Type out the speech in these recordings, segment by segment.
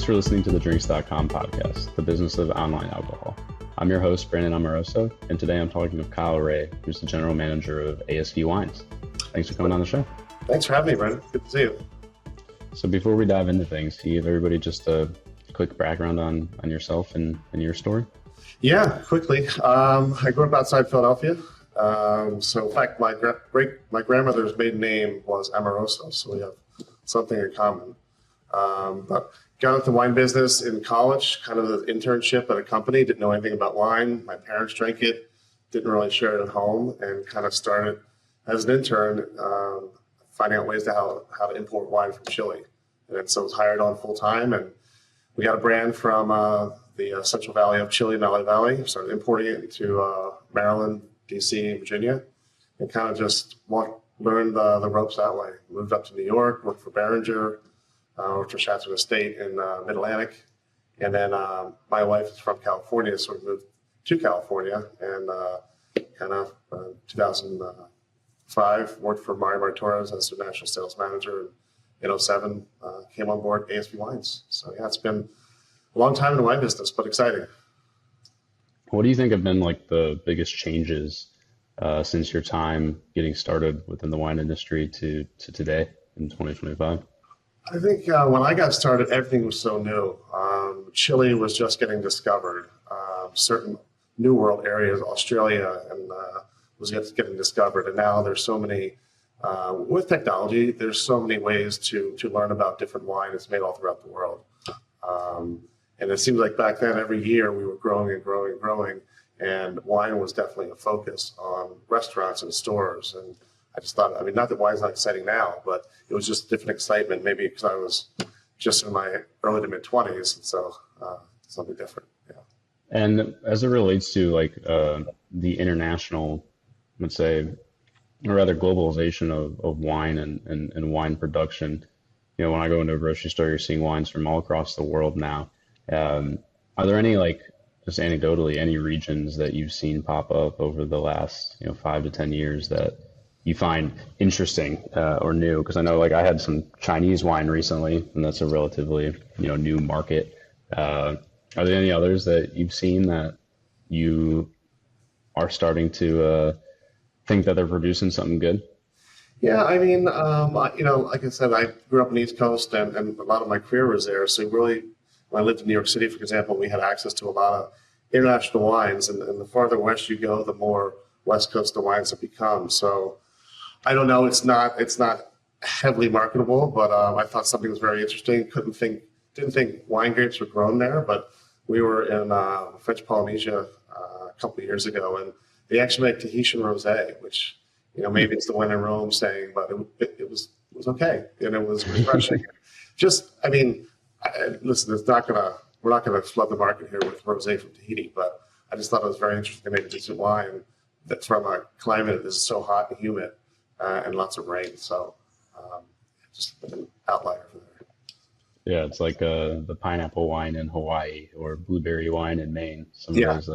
for listening to the Drinks.com podcast, the business of online alcohol. I'm your host, Brandon Amoroso, and today I'm talking with Kyle Ray, who's the general manager of ASV Wines. Thanks for coming on the show. Thanks for having me, Brandon. Good to see you. So before we dive into things, can you give everybody just a quick background on yourself and your story? Yeah, quickly. I grew up outside Philadelphia. So in fact, my grandmother's maiden name was Amoroso, so we have something in common. But got into the wine business in college, kind of an internship at a company, didn't know anything about wine. My parents drank it, didn't really share it at home, and kind of started as an intern finding out ways to how to import wine from Chile. And then so I was hired on full time, and we got a brand from the Central Valley of Chile, Valley Valley, started importing it into Maryland, DC, Virginia, and kind of just learned the ropes that way. Moved up to New York, worked for Behringer, worked for Chateau Estate in Mid-Atlantic. And then my wife is from California, so we moved to California, and kind of 2005, worked for Mario Martorez as the national sales manager. And in 2007, came on board ASV Wines. So yeah, it's been a long time in the wine business, but exciting. What do you think have been like the biggest changes since your time getting started within the wine industry to today in 2025? I think when I got started, everything was so new. Chile was just getting discovered. Certain New World areas, Australia, and was getting discovered. And now there's so many, with technology, there's so many ways to learn about different wine. It's made all throughout the world. And it seems like back then, every year we were growing and growing and growing. And wine was definitely a focus on restaurants and stores. And I just thought, I mean, not that wine's not exciting now, but it was just different excitement, maybe because I was just in my early to mid 20s. And so something different. Yeah. And as it relates to like the international, let's say, or rather globalization of wine and wine production, you know, when I go into a grocery store, you're seeing wines from all across the world now. Are there any, like, just anecdotally, any regions that you've seen pop up over the last, 5 to 10 years that you find interesting or new? Because I know, like, I had some Chinese wine recently, and that's a relatively, new market. Are there any others that you've seen that you are starting to think that they're producing something good? Yeah, I mean, like I said, I grew up in the East Coast, and a lot of my career was there. So really, when I lived in New York City, for example, we had access to a lot of international wines. And the farther west you go, the more West Coast the wines have become. So I don't know, it's not heavily marketable, but I thought something was very interesting. Didn't think wine grapes were grown there, but we were in French Polynesia a couple of years ago, and they actually make Tahitian rosé, which, maybe it's the one in Rome saying, but it was okay, and it was refreshing. Listen, we're not gonna flood the market here with rosé from Tahiti, but I just thought it was very interesting to make a decent wine that from a climate that is so hot and humid and lots of rain. So just an outlier for there. Yeah, it's like the pineapple wine in Hawaii or blueberry wine in Maine. Some of those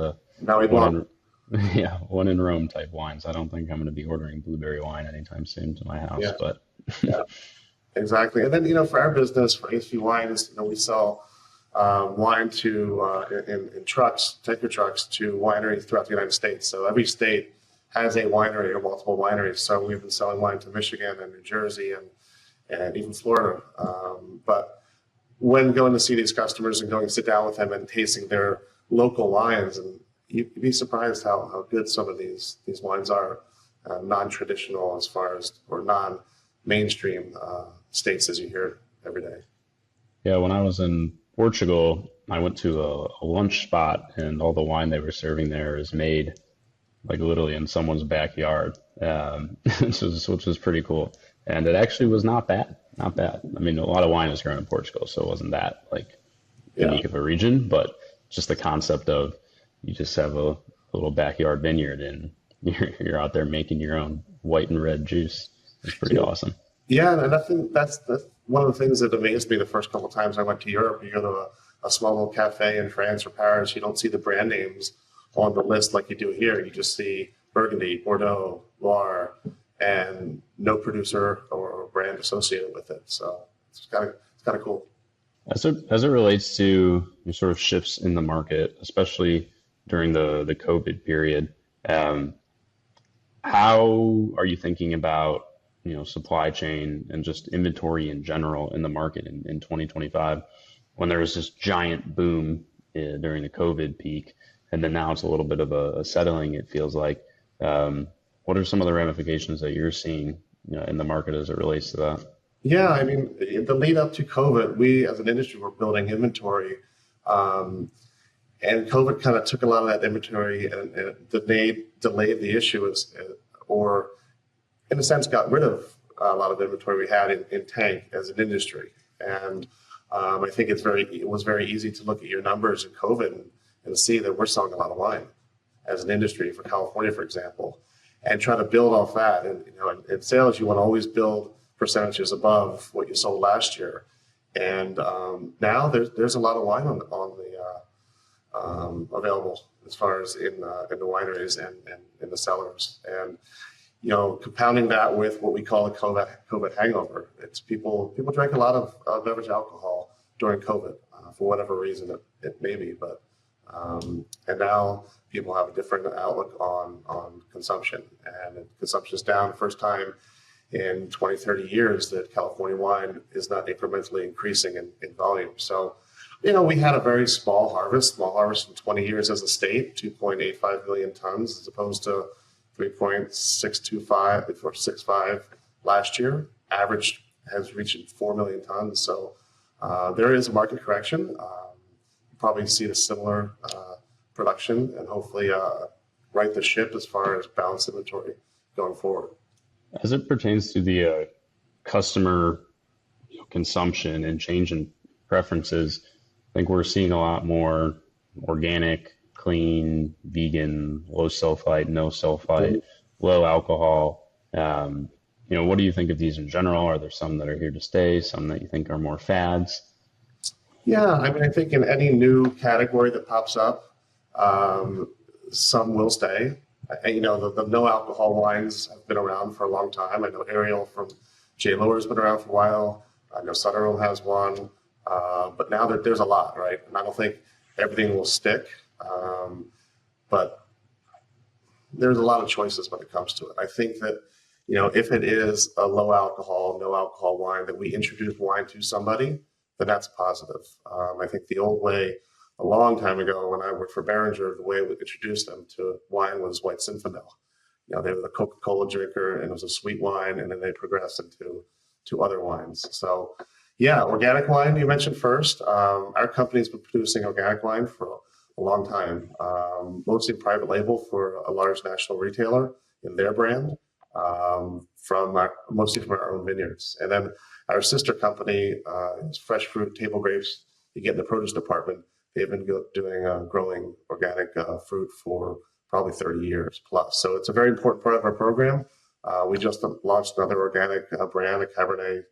one in Rome type wines. I don't think I'm going to be ordering blueberry wine anytime soon to my house, but yeah. Exactly. And then, for our business, for ASV Wines, we sell wine to in trucks, tanker trucks, to wineries throughout the United States. So every state has a winery or multiple wineries. So we've been selling wine to Michigan and New Jersey and even Florida. But when going to see these customers and going to sit down with them and tasting their local wines, and you'd be surprised how good some of these wines are, non-traditional as far as, or non-mainstream states as you hear every day. Yeah, when I was in Portugal, I went to a lunch spot, and all the wine they were serving there is made like literally in someone's backyard, which was pretty cool. And it actually was not bad. Not bad. I mean, a lot of wine is grown in Portugal, so it wasn't that like unique of a region, but just the concept of you just have a little backyard vineyard and you're out there making your own white and red juice. It's pretty awesome. Yeah, and I think that's one of the things that amazed me the first couple of times I went to Europe. You go to a small little cafe in France or Paris, you don't see the brand names on the list like you do here. You just see Burgundy, Bordeaux, Loire, and no producer or brand associated with it. So it's kind of cool. As it relates to sort of shifts in the market, especially during the COVID period, um, how are you thinking about, supply chain and just inventory in general in the market in 2025 when there was this giant boom during the COVID peak, and then now it's a little bit of a settling, it feels like. Um, what are some of the ramifications that you're seeing, in the market as it relates to that? Yeah, I mean, the lead up to COVID, we as an industry were building inventory, um, and COVID kind of took a lot of that inventory and delayed the issue, or in a sense, got rid of a lot of inventory we had in tank as an industry. And I think it was very easy to look at your numbers in COVID and see that we're selling a lot of wine as an industry for California, for example, and try to build off that. And in sales, you want to always build percentages above what you sold last year. And now there's a lot of wine on the available as far as in the wineries and in the cellars. And compounding that with what we call a COVID hangover. It's people drank a lot of beverage alcohol during COVID for whatever reason it may be, but and now people have a different outlook on consumption, and consumption is down the first time in 20, 30 years that California wine is not incrementally increasing in volume. So, we had a very small harvest in 20 years as a state, 2.85 million tons, as opposed to 3.625 or 65 last year. Average has reached 4 million tons. So there is a market correction. Probably see a similar production and hopefully right the ship as far as balanced inventory going forward. As it pertains to the customer consumption and change in preferences, I think we're seeing a lot more organic, clean, vegan, low sulfite, no sulfite, low alcohol. What do you think of these in general? Are there some that are here to stay, some that you think are more fads? Yeah, I mean, I think in any new category that pops up, some will stay. The no alcohol wines have been around for a long time. I know Ariel from J. Lower has been around for a while. I know Sutterl has one, but now there's a lot, right? And I don't think everything will stick, but there's a lot of choices when it comes to it. I think that, if it is a low alcohol, no alcohol wine that we introduce wine to somebody, then that's positive. I think the old way, a long time ago when I worked for Behringer, the way we introduced them to wine was White Zinfandel. They were the Coca-Cola drinker, and it was a sweet wine, and then they progressed into other wines. So, yeah, organic wine you mentioned first. Our company's been producing organic wine for a long time, mostly private label for a large national retailer in their brand, mostly from our own vineyards. And then our sister company is Fresh Fruit Table Grapes. You get in the produce department. They've been doing growing organic fruit for probably 30 years plus. So it's a very important part of our program. We just launched another organic brand, a Cabernet,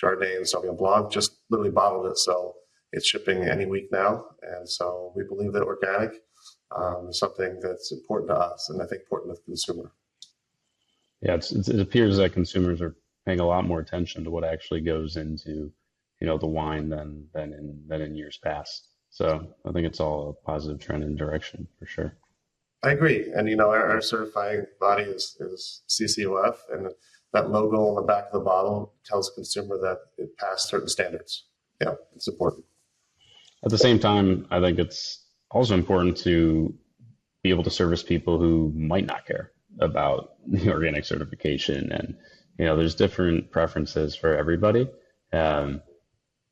Chardonnay, and Sauvignon Blanc. Just literally bottled it, so it's shipping any week now. And so we believe that organic is something that's important to us, and I think important to the consumer. Yeah, it appears that consumers are paying a lot more attention to what actually goes into, the wine than in years past. So I think it's all a positive trend and direction for sure. I agree. And our certifying body is CCOF, and that logo on the back of the bottle tells the consumer that it passed certain standards. Yeah, it's important. At the same time, I think it's also important to be able to service people who might not care about the organic certification, and there's different preferences for everybody. Um,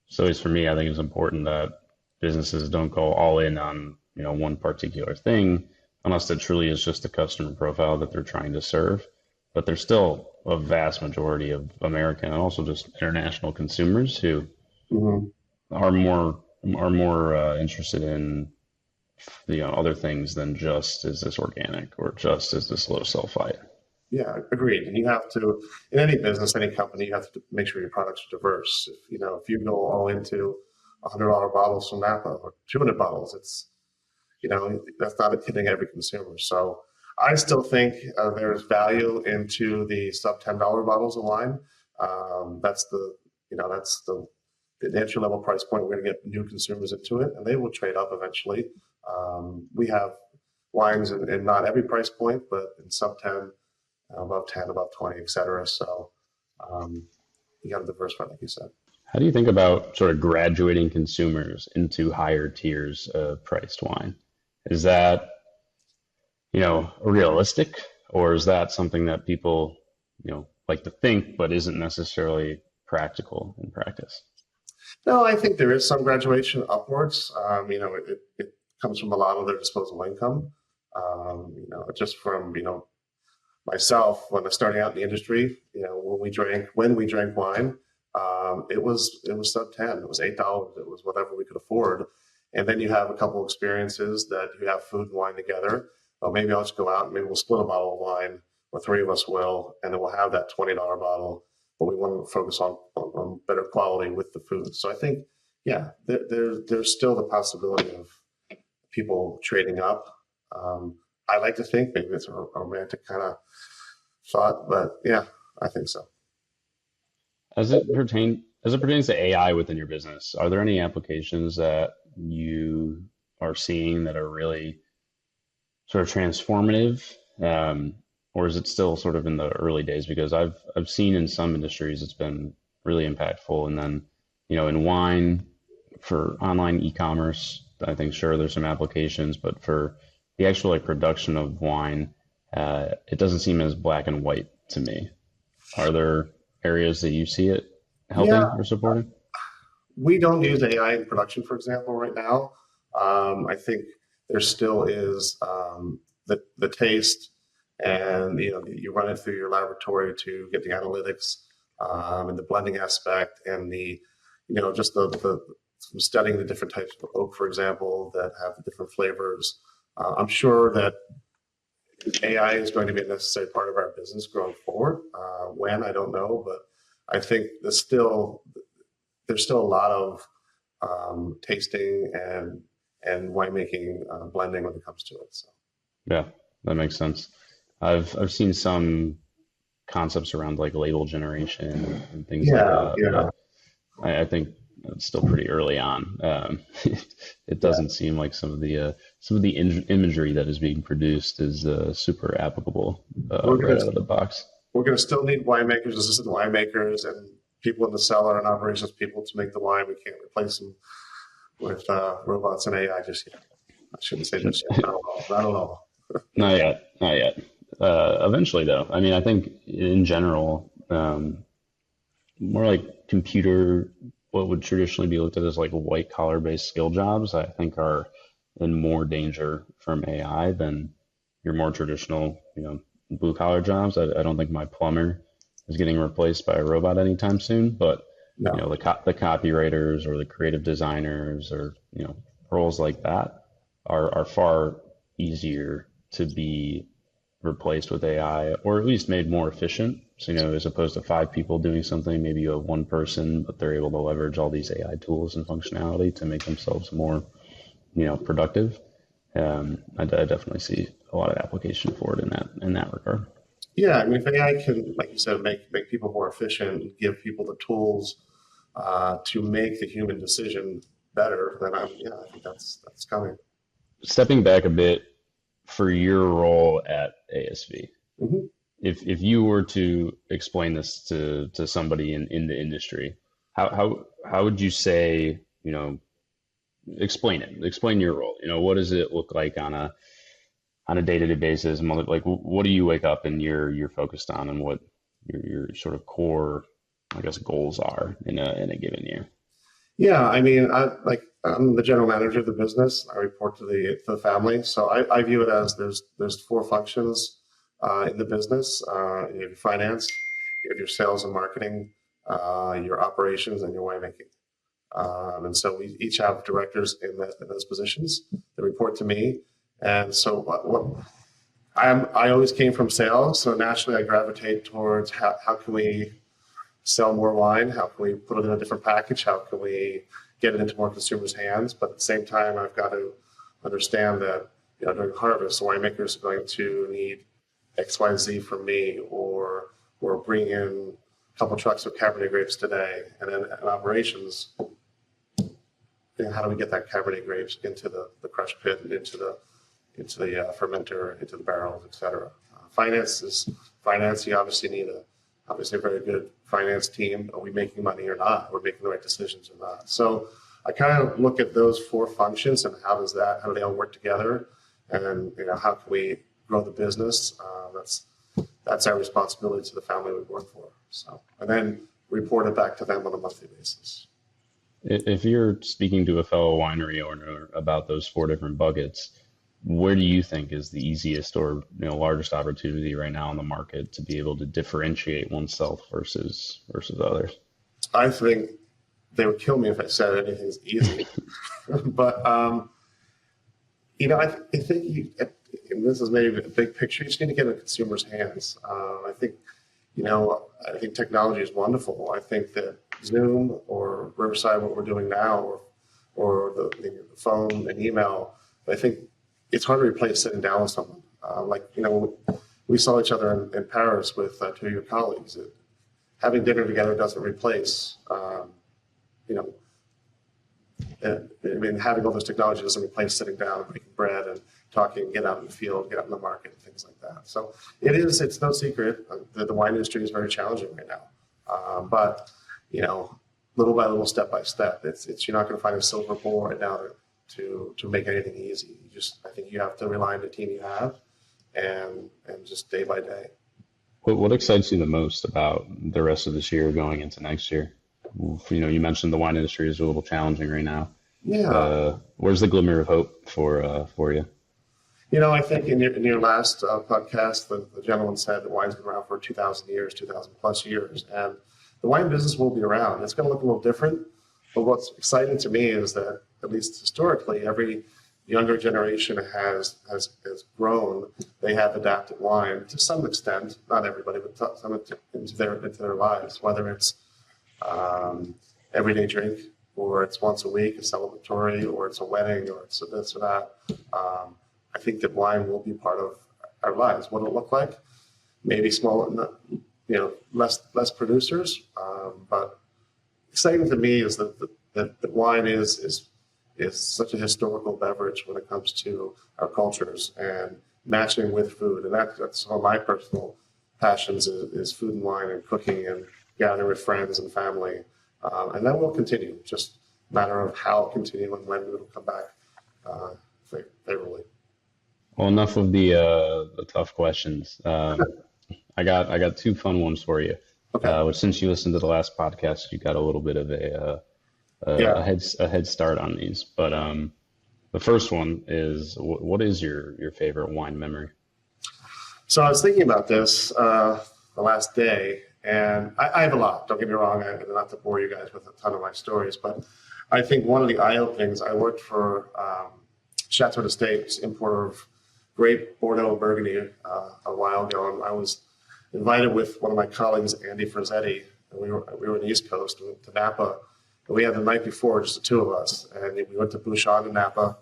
so at least for me, I think it's important that businesses don't go all in on one particular thing unless it truly is just the customer profile that they're trying to serve. But there's still a vast majority of American and also just international consumers who Hmm. are more interested in other things than just is this organic or just is this low sulfite. Yeah, agreed. And you have to, in any business, any company, you have to make sure your products are diverse. If you go all into $100 bottles from Napa or 200 bottles, that's not hitting every consumer. So I still think there's value into the sub $10 bottles of wine. That's the the entry level price point, we're going to get new consumers into it, and they will trade up eventually. We have wines in not every price point, but in sub 10, above 10, above 20, etc. So you got to diversify, like you said. How do you think about sort of graduating consumers into higher tiers of priced wine? Is that, realistic, or is that something that people, like to think, but isn't necessarily practical in practice? No, I think there is some graduation upwards. It comes from a lot of their disposable income. Just from myself when I was starting out in the industry, when we drank wine, it was sub 10. It was $8. It was whatever we could afford. And then you have a couple experiences that you have food and wine together. Well, maybe I'll just go out and maybe we'll split a bottle of wine, or three of us will, and then we'll have that $20 bottle. But we want to focus on better quality with the food. So I think, yeah, there's still the possibility of people trading up. I like to think maybe it's a romantic kind of thought, but yeah, I think so. As it pertains to AI within your business, are there any applications that you are seeing that are really sort of transformative, or is it still sort of in the early days? Because I've seen in some industries it's been really impactful, and then in wine for online e-commerce, I think sure there's some applications, but for the actual like production of wine, it doesn't seem as black and white to me. Are there areas that you see it Yeah, helping or supporting? we don't use AI in production, for example, right now. I think there still is the taste, and you run it through your laboratory to get the analytics and the blending aspect, and just the studying the different types of oak, for example, that have the different flavors. I'm sure that AI is going to be a necessary part of our business going forward. When I don't know, but I think there's still a lot of tasting and winemaking blending when it comes to it. So Yeah, that makes sense. I've seen some concepts around like label generation and things like yeah, that, yeah, but I think it's still pretty early on. It yeah. doesn't seem like some of the imagery that is being produced is super applicable We're right gonna out of the box. we're gonna still need winemakers, assistant winemakers, and people in the cellar and operations people to make the wine. We can't replace them with robots and AI just yet. I shouldn't say just yet. Not at all. Not at all. Not yet, not yet. Eventually, though. I mean, I think in general, more like computer, what would traditionally be looked at as like white collar based skill jobs, I think are in more danger from AI than your more traditional, blue collar jobs. I don't think my plumber is getting replaced by a robot anytime soon, but No. the copywriters or the creative designers or roles like that are far easier to be replaced with AI, or at least made more efficient. So, as opposed to five people doing something, maybe you have one person, but they're able to leverage all these AI tools and functionality to make themselves more, productive. I definitely see a lot of application for it in that regard. Yeah, I mean, if AI can, like you said, make people more efficient, and give people the tools to make the human decision better, then I think that's coming. Stepping back a bit for your role at ASV, Hmm. if you were to explain this to somebody in the industry, how would you say, explain it, explain your role? What does it look like on a day-to-day basis? Like, what do you wake up and you're focused on, and what your sort of core, I guess, goals are in a given year? Yeah, I mean, I'm the general manager of the business. I report to the family, so I view it as there's four functions in the business. You have your finance, you have your sales and marketing, your operations, and your winemaking. And so we each have directors in those positions that report to me. And so I always came from sales, so naturally I gravitate towards how can we sell more wine? How can we put it in a different package? How can we get it into more consumers' hands? But at the same time, I've got to understand that during harvest, the winemakers are going to need X, Y, Z from me, or bring in couple trucks of Cabernet grapes today, and then in operations, how do we get that Cabernet grapes into the crush pit and into the fermenter, into the barrels, et cetera. Finance is finance. You obviously need a very good finance team. Are we making money or not? Are we making the right decisions or not? So I kind of look at those four functions and how do they all work together, and how can we grow the business? That's our responsibility to the family we work for. So, and then report it back to them on a monthly basis. If you're speaking to a fellow winery owner about those four different buckets, where do you think is the easiest or largest opportunity right now in the market to be able to differentiate oneself versus others? I think they would kill me if I said anything's easy, but I think and this is maybe a big picture. You just need to get in the consumer's hands. I think technology is wonderful. I think that Zoom or Riverside, what we're doing now, or the phone and email, I think it's hard to replace sitting down with someone. We saw each other in Paris with two of your colleagues. Having dinner together doesn't replace, having all this technology doesn't replace sitting down and making bread and talking, get out in the field, get out in the market, and things like that. So it's no secret that the wine industry is very challenging right now. But little by little, step by step, you're not going to find a silver bullet right now to make anything easy. I think you have to rely on the team you have, and just day by day. What excites you the most about the rest of this year going into next year? You mentioned the wine industry is a little challenging right now. Yeah. Where's the glimmer of hope for you? I think in your last podcast, the gentleman said that wine's been around for 2,000 years, 2,000 plus years, and the wine business will be around. It's going to look a little different, but what's exciting to me is that, at least historically, every younger generation has grown. They have adapted wine to some extent, not everybody, but some into their lives, whether it's everyday drink, or it's once a week, a celebratory, or it's a wedding, or it's a this or that. I think that wine will be part of our lives. What it'll look like, maybe smaller, less producers, but exciting to me is that wine is such a historical beverage when it comes to our cultures and matching with food, and that's one of my personal passions is food and wine and cooking and gathering with friends and family, and that will continue. Just a matter of how it'll continue and when it'll come back favorably. Well, enough of the tough questions. I got two fun ones for you. Okay. Which, since you listened to the last podcast, you got a little bit of a head start on these. But the first one is, what is your favorite wine memory? So I was thinking about this the last day, and I have a lot. Don't get me wrong, not to bore you guys with a ton of my stories, but I think one of the eye-openings, I worked for Chateau d'Estates, importer of grape, Bordeaux, and Burgundy a while ago, and I was invited with one of my colleagues, Andy Frazzetti, and we were on the East Coast, we went to Napa, and we had the night before, just the two of us, and we went to Bouchon in Napa,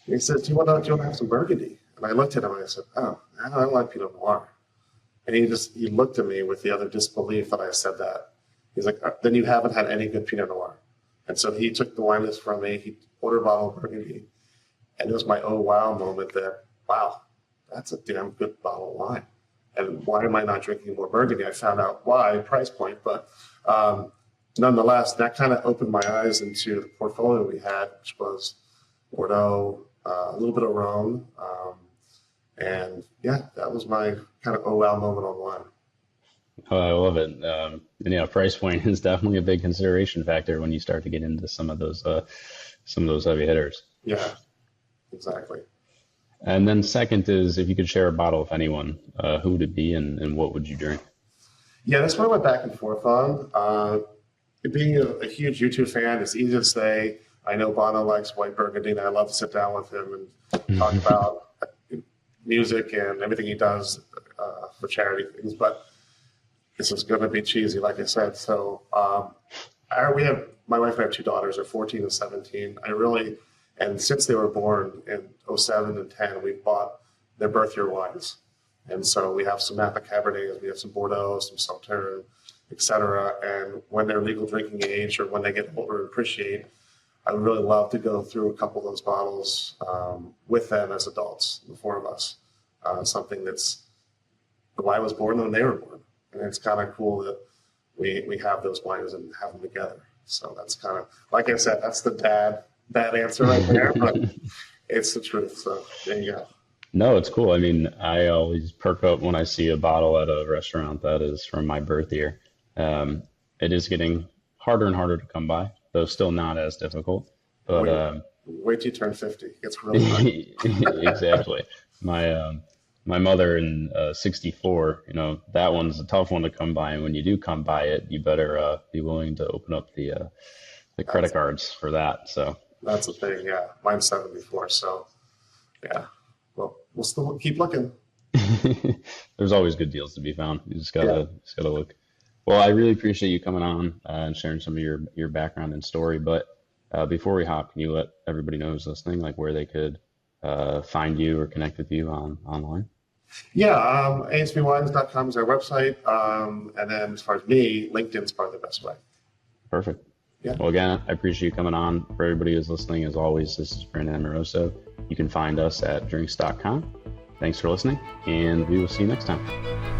and he said, do you want to have some Burgundy? And I looked at him and I said, oh, I don't like Pinot Noir. And he looked at me with the utter disbelief that I said that. He's like, then you haven't had any good Pinot Noir. And so he took the wine list from me, he ordered a bottle of Burgundy, and it was my oh wow moment that, wow, that's a damn good bottle of wine. And why am I not drinking more Burgundy? I found out why, price point, but nonetheless, that kind of opened my eyes into the portfolio we had, which was Bordeaux, a little bit of Rhone, and yeah, that was my kind of oh wow moment on wine. Oh, I love it. And price point is definitely a big consideration factor when you start to get into some of those heavy hitters. Yeah, exactly. And then second is, if you could share a bottle with anyone, who would it be and what would you drink? Yeah, that's what I went back and forth on. Being a huge YouTube fan, it's easy to say, I know Bono likes white Burgundy, and I love to sit down with him and talk about music and everything he does for charity things. But this is going to be cheesy, like I said. So my wife and I have two daughters, they're 14 and 17. And since they were born in 07 and 10, we bought their birth year wines. And so we have some Napa Cabernets, we have some Bordeaux, some Sauternes, etc. And when they're legal drinking age or when they get older and appreciate, I'd really love to go through a couple of those bottles with them as adults, the four of us. Something that's the wine was born when they were born, and it's kind of cool that we have those wines and have them together. So that's kind of, like I said, that's the bad answer right there, but it's the truth. So there you go. No, it's cool. I mean, I always perk up when I see a bottle at a restaurant that is from my birth year. It is getting harder and harder to come by, though still not as difficult. But Wait till you turn 50. It's really hard. exactly. My mother in 64, that one's a tough one to come by. And when you do come by it, you better be willing to open up the credit cards for that. So That's the thing. Yeah. Mine's 74. So yeah. Well, we'll still keep looking. there's always good deals to be found. You just gotta look. Well, I really appreciate you coming on and sharing some of your background and story. But before we hop, can you let everybody know who's listening, like where they could find you or connect with you online? Yeah. ASVWines.com is our website. And then as far as me, LinkedIn's probably the best way. Perfect. Yeah. Well, again, I appreciate you coming on. For everybody who's listening, as always, this is Brandon Amoroso. You can find us at drinks.com. Thanks for listening, and we will see you next time.